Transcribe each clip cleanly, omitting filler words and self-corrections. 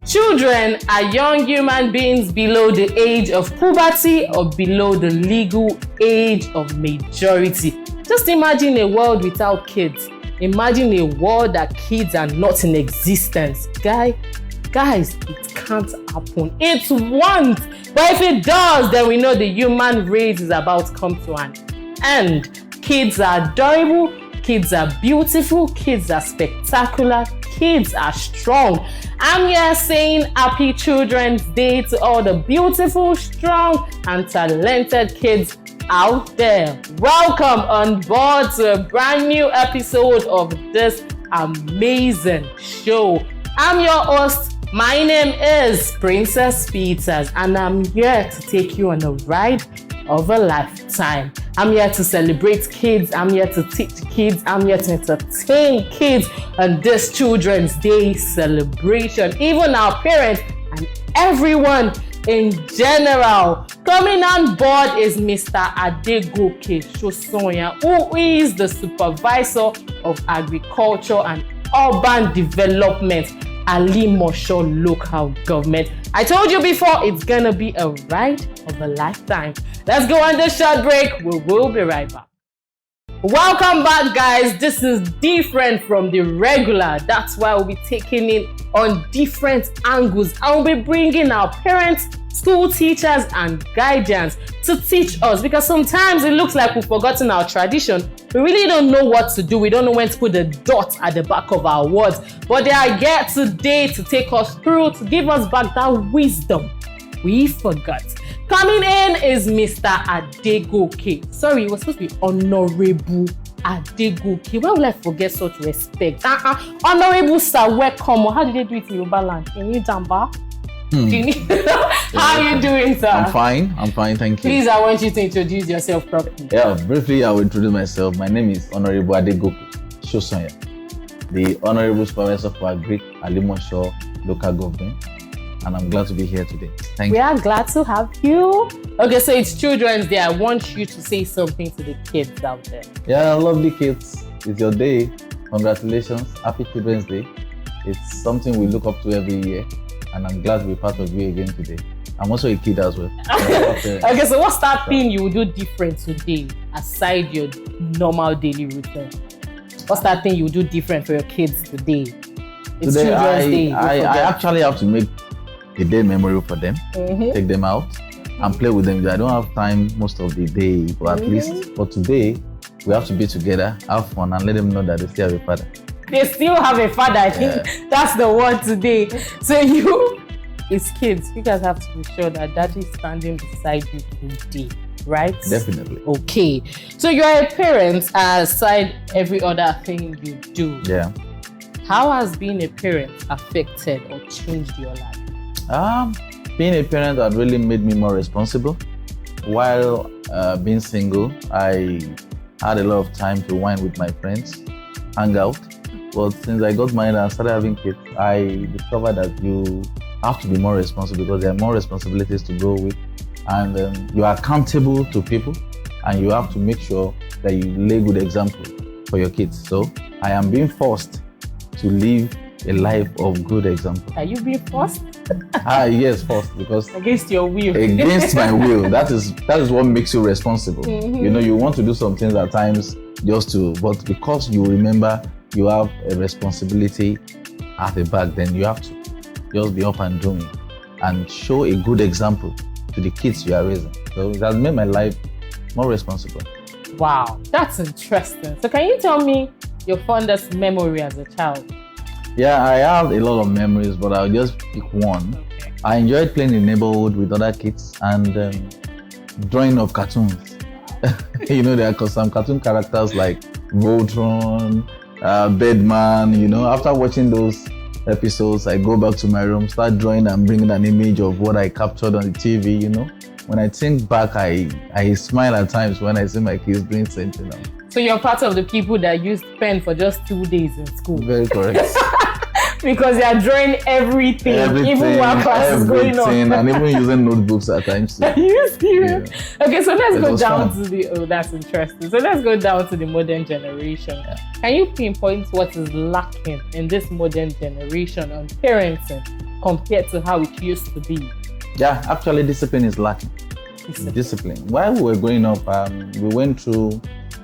Children are young human beings below the age of puberty or below the legal age of majority. Just imagine a world without kids. Imagine a world that kids are not in existence. Guys, it can't happen. It won't. But if it does, then we know the human race is about to come to an end. Kids are adorable. Kids are beautiful. Kids are spectacular. Kids are strong. I'm here saying Happy Children's Day to all the beautiful, strong, and talented kids out there. Welcome on board to a brand new episode of this amazing show. I'm your host. My name is Princess Peters, and I'm here to take you on a ride of a lifetime. I'm here to celebrate kids. I'm here to teach kids. I'm here to entertain kids on this Children's Day celebration. Even our parents and everyone in general. Coming on board is Mr. Adegoke Shosonya, who is the Supervisor of Agriculture and Urban Development, Alimosho Local Government. I told you before, it's gonna be a ride of a lifetime. Let's go on this short break. We will be right back. Welcome back, guys. This is different from the regular. That's why we'll be taking it on different angles. I'll be bringing our parents, school teachers, and guardians to teach us, because sometimes it looks like we've forgotten our tradition. We really don't know what to do. We don't know when to put the dot at the back of our words. But they are here today to take us through, to give us back that wisdom we forgot. Coming in is Mr. Adegoke. Sorry, it was supposed to be Honorable Adegoke. Why would I forget such respect? Honorable sir, welcome. How did they do it in Yoruba land? Can you jamba? How are you doing, sir? I'm fine, thank you. Please, I want you to introduce yourself properly. Yeah, briefly, I will introduce myself. My name is Honorable Adegoke Shosonya, the Honorable Supervisor for Agric Alimosho Local Government, and I'm glad to be here today. Thank you. We are glad to have you. Okay, so it's Children's Day. I want you to say something to the kids out there. Yeah, lovely kids. It's your day. Congratulations. Happy Children's Day. It's something we look up to every year, and I'm glad to be part of you again today. I'm also a kid as well. Okay, so what's that thing you will do different today aside your normal daily routine? What's that thing you will do different for your kids today? It's today, Children's Day. I actually have to make a day memorable for them, take them out and play with them. I don't have time most of the day, but at least for today, we have to be together, have fun, and let them know that they still have a father. They still have a father. I think that's the word today. So you, as kids, you guys have to be sure that daddy is standing beside you today, right? Definitely. Okay. So you're a parent aside every other thing you do. Yeah. How has being a parent affected or changed your life? Being a parent had really made me more responsible. While being single, I had a lot of time to wine with my friends, hang out. But since I got married and started having kids, I discovered that you have to be more responsible because there are more responsibilities to go with. And you are accountable to people, and you have to make sure that you lay good example for your kids. So I am being forced to live a life of good example. Are you being forced? Yes, forced, because against your will. Against my will. That is what makes you responsible. You know, you want to do some things at times but because you remember you have a responsibility at the back, then you have to just be up and doing and show a good example to the kids you are raising. So it has made my life more responsible. Wow, that's interesting. So can you tell me your fondest memory as a child? Yeah, I have a lot of memories, but I'll just pick one. Okay. I enjoyed playing in the neighborhood with other kids and drawing of cartoons. You know, there are some cartoon characters like Voltron, Bedman. You know, after watching those episodes, I go back to my room, start drawing and bringing an image of what I captured on the TV, you know. When I think back, I smile at times when I see my kids doing something. So you're part of the people that used pen for just 2 days in school. Very correct. because they are drawing everything even while class is going on. And even using notebooks at times. Are you serious? Yeah. Okay, so let's go down fun. to the, oh, that's interesting. So let's go down to the modern generation. Yeah. Can you pinpoint what is lacking in this modern generation on parenting compared to how it used to be? Yeah, actually discipline is lacking. Discipline. While we were growing up, we went through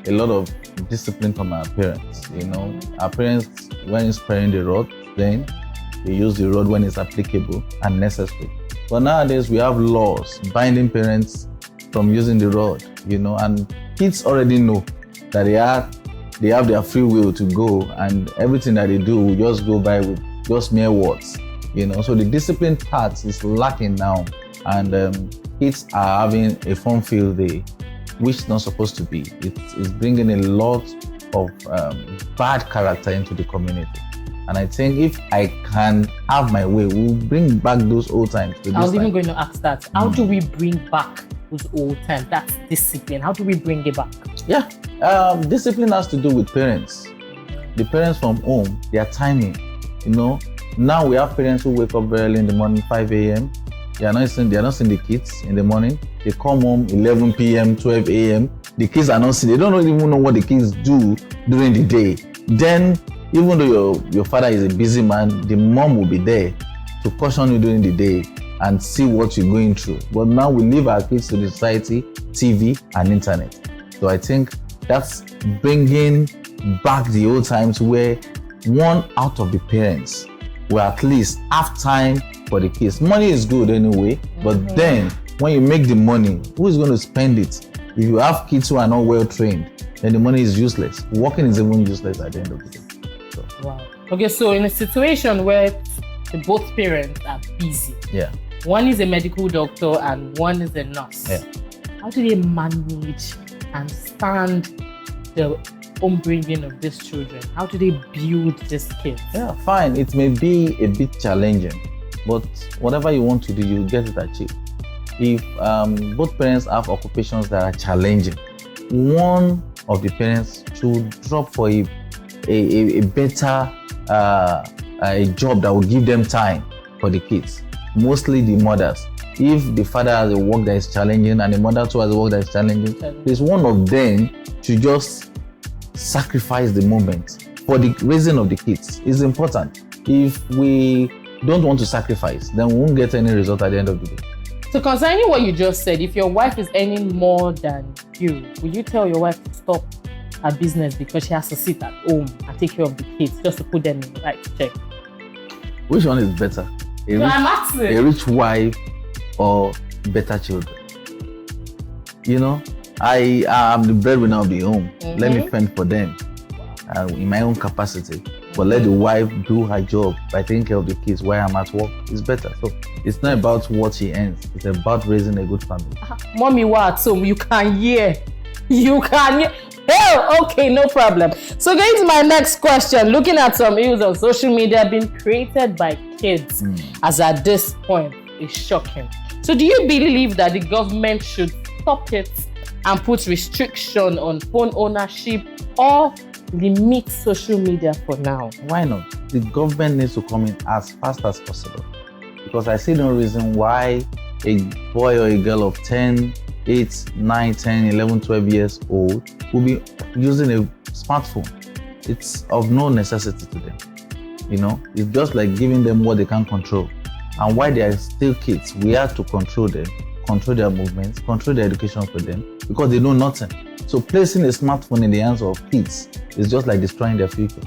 a lot of discipline from our parents. You know, our parents, when sparing the rod, then they use the rod when it's applicable and necessary. But nowadays we have laws binding parents from using the rod, you know, and kids already know that they have their free will to go, and everything that they do will just go by with just mere words, you know. So the discipline part is lacking now, and kids are having a fun-filled day, which is not supposed to be. It's bringing a lot of bad character into the community. And I think if I can have my way, we'll bring back those old times. I was even going to ask that. How do we bring back those old times? That's discipline. How do we bring it back? Yeah, discipline has to do with parents. The parents from home, their timing. You know, now we have parents who wake up very early in the morning, 5 a.m. They are not seeing the kids in the morning. They come home 11 p.m., 12 a.m. The kids are not seeing. They don't even know what the kids do during the day. Then, even though your father is a busy man, the mom will be there to caution you during the day and see what you're going through. But now we leave our kids to the society, TV, and internet. So I think that's bringing back the old times where one out of the parents will at least have time for the kids. Money is good anyway, but then when you make the money, who is going to spend it? If you have kids who are not well trained, then the money is useless. Working is even useless at the end of the day. So. Wow. Okay, so in a situation where both parents are busy, one is a medical doctor and one is a nurse, how do they manage and stand the upbringing of these children? How do they build these kids? Yeah, fine. It may be a bit challenging, but whatever you want to do, you get it achieved. If both parents have occupations that are challenging, one of the parents should drop for a better a job that will give them time for the kids. Mostly the mothers. If the father has a work that is challenging and the mother too has a work that is challenging, there's one of them to just sacrifice the moment for the raising of the kids. It's important. If we don't want to sacrifice, then we won't get any result at the end of the day. So concerning what you just said, if your wife is earning more than you, will you tell your wife to stop her business because she has to sit at home and take care of the kids just to put them in the right check? Which one is better? A rich wife or better children? You know, I am the breadwinner of the home. Let me fend for them in my own capacity. But let the wife do her job by taking care of the kids while I'm at work. It's better. So it's not about what she earns. It's about raising a good family. Mommy, what? So you can hear. You can hear. Oh, okay, no problem. So going to my next question, looking at some news on social media being created by kids as at this point is shocking. So do you believe that the government should stop it and put restriction on phone ownership or limit social media for now? Why not? The government needs to come in as fast as possible, because I see no reason why a boy or a girl of 10, 8, 9, 10, 11, 12 years old will be using a smartphone. It's of no necessity to them. You know, it's just like giving them what they can't control. And while they are still kids, we have to control them, control their movements, control their education for them, because they know nothing. So placing a smartphone in the hands of kids is just like destroying their future.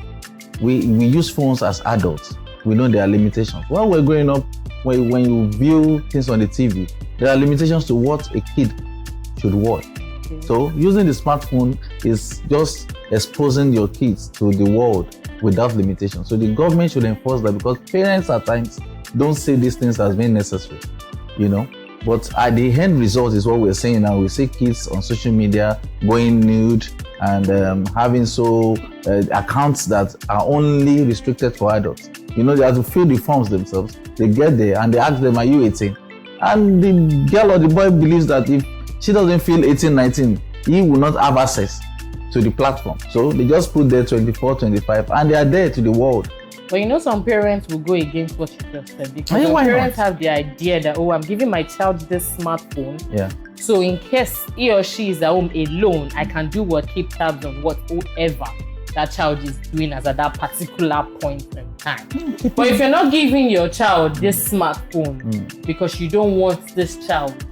We use phones as adults. We know there are limitations. When we're growing up, when you view things on the TV, there are limitations to what a kid should watch. So using the smartphone is just exposing your kids to the world without limitations. So the government should enforce that, because parents at times don't see these things as being necessary, you know. But at the end result is what we're saying now. We see kids on social media going nude and having accounts that are only restricted for adults. You know, they have to fill the forms themselves. They get there and they ask them, are you 18? And the girl or the boy believes that if she doesn't feel 18, 19, he will not have access to the platform. So they just put there 24, 25, and they are there to the world. But you know, some parents will go against what you just said because Hey, some why parents not? have the idea that, oh, I'm giving my child this smartphone. Yeah. So in case he or she is at home alone, I can do what, keep tabs on whatever that child is doing as at that particular point in time. But if you're not giving your child this smartphone because you don't want this child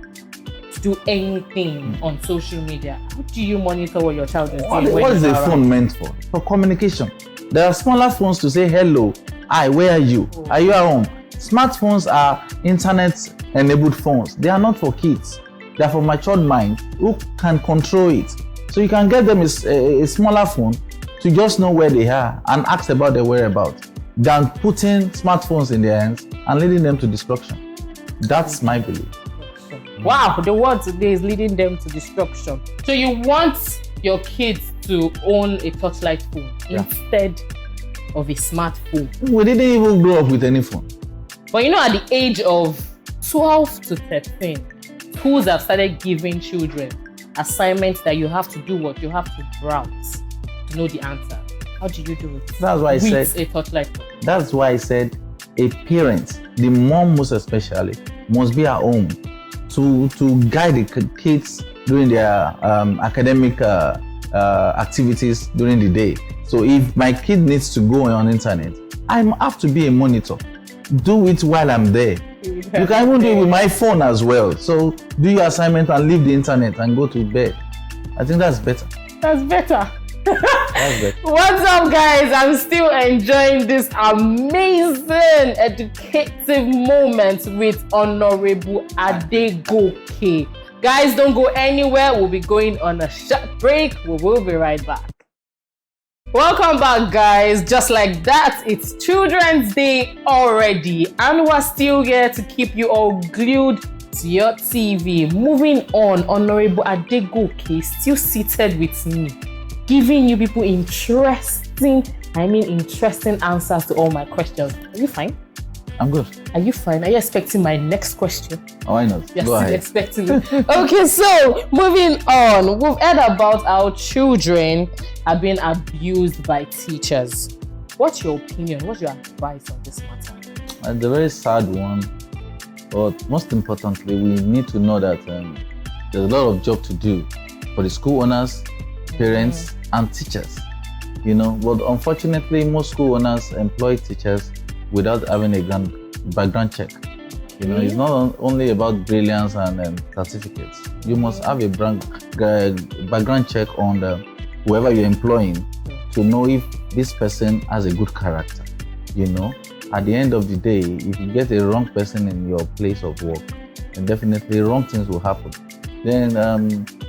to do anything on social media, how do you monitor what your child is doing? What is a phone meant for? For communication. There are smaller phones to say hello, hi, where are you? Are you at home? Smartphones are internet-enabled phones. They are not for kids. They are for matured minds who can control it. So you can get them a smaller phone to just know where they are and ask about their whereabouts than putting smartphones in their hands and leading them to destruction. That's my belief. Wow, the word today is leading them to destruction. So you want your kids to own a touchlight phone instead of a smartphone. We didn't even grow up with any phone. But you know, at the age of 12 to 13, schools have started giving children assignments that you have to do what? You have to browse to know the answer. How do you do it? That's why I said a touchlight phone. That's why I said a parent, the mom most especially, must be at home to guide the kids during their academic activities during the day. So if my kid needs to go on internet, I have to be a monitor. Do it while I'm there. You can even do it with my phone as well. So do your assignment and leave the internet and go to bed. I think that's better. That's better. That's better. What's up, guys? I'm still enjoying this amazing educative moment with Honorable Adegoke. Guys, don't go anywhere. We'll be going on a short break. We will be right back. Welcome back, guys. Just like that, it's Children's Day already, and we're still here to keep you all glued to your TV. Moving on, Honorable Adegoke is still seated with me, giving you people interesting answers to all my questions. Are you fine? I'm good. Are you fine? Are you expecting my next question? Oh, why not? You're Go still ahead. expecting it. Okay, so moving on. We've heard about how children are being abused by teachers. What's your opinion? What's your advice on this matter? It's a very sad one, but most importantly, we need to know that there's a lot of job to do for the school owners, parents, and teachers. You know, but unfortunately, most school owners employ teachers without having a background check. You know, it's not only about brilliance and certificates. You must have a background check on whoever you're employing to know if this person has a good character. You know, at the end of the day, if you get a wrong person in your place of work, then definitely wrong things will happen. Then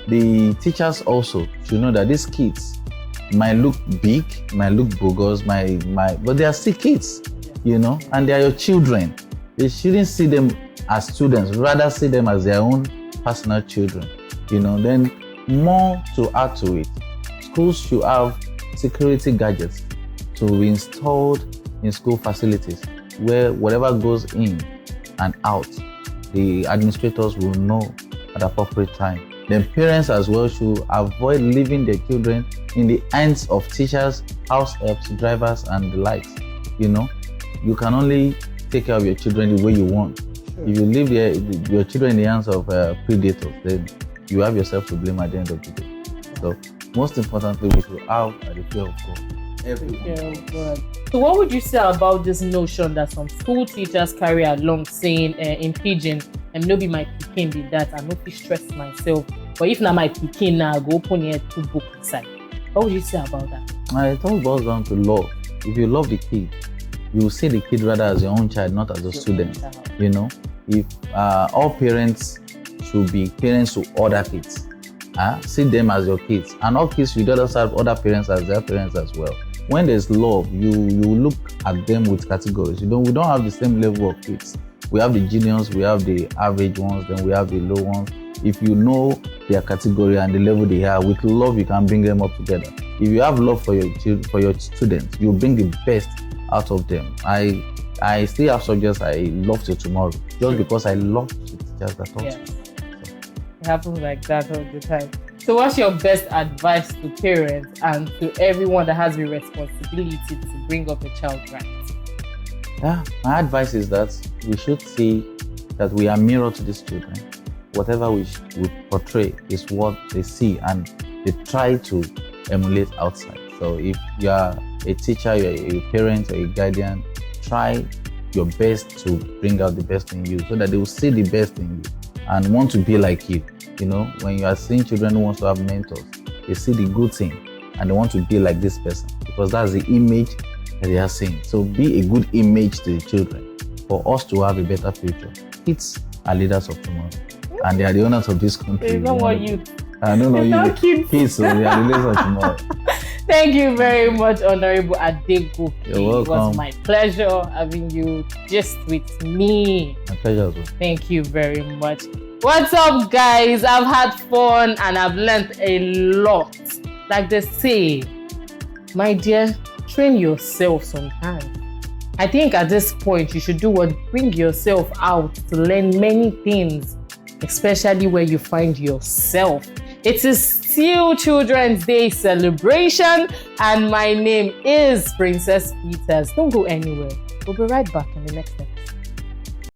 the teachers also should know that these kids might look big, might look bogus, but they are still kids. You know, and they are your children. They shouldn't see them as students, rather see them as their own personal children. You know, then more to add to it, schools should have security gadgets to be installed in school facilities where whatever goes in and out, the administrators will know at the appropriate time. Then parents as well should avoid leaving their children in the hands of teachers, house helps, drivers, and the likes. You know, you can only take care of your children the way you want. Sure. If you leave your children in the hands of predators, then you have yourself to blame at the end of the day. So, most importantly, we should have the fear of God. Everyone. So, what would you say about this notion that some school teachers carry along, saying in pidgin, no be my pikin be that, I no fit stress myself, but if not my pikin now, I go open here to book inside. What would you say about that? It all boils down to love. If you love the kid, you see the kid rather as your own child, not as a student. You know, if all parents should be parents to other kids, see them as your kids, and all kids should also have other parents as their parents as well. When there's love, you look at them with categories. We don't have the same level of kids. We have the genius, we have the average ones, then we have the low ones. If you know their category and the level they are, with love you can bring them up together. If you have love for your students, you bring the best out of them. I still have subjects I love till tomorrow, just because I love the teachers that taught me. It happens like that all the time. So what's your best advice to parents and to everyone that has the responsibility to bring up a child right? Yeah, my advice is that we should see that we are mirror to these children. Whatever we portray is what they see and they try to emulate outside. So if you are a teacher, you're a parent or a guardian, try your best to bring out the best in you so that they will see the best in you and want to be like you. You know, when you are seeing children who want to have mentors, they see the good thing and they want to be like this person because that's the image that they are seeing. So be a good image to the children for us to have a better future. Kids are leaders of tomorrow and they are the owners of this country. It's not what you. I don't know you. Kids, so they are the leaders of tomorrow. Thank you very much, Honorable Adegoke. You're welcome. It was my pleasure having you just with me. My pleasure as well. Thank you very much. What's up, guys? I've had fun and I've learned a lot. Like they say, my dear, train yourself sometimes. I think at this point you should do what bring yourself out to learn many things, especially where you find yourself. It is still Children's Day celebration and my name is Princess Peters. Don't go anywhere. We'll be right back in the next episode.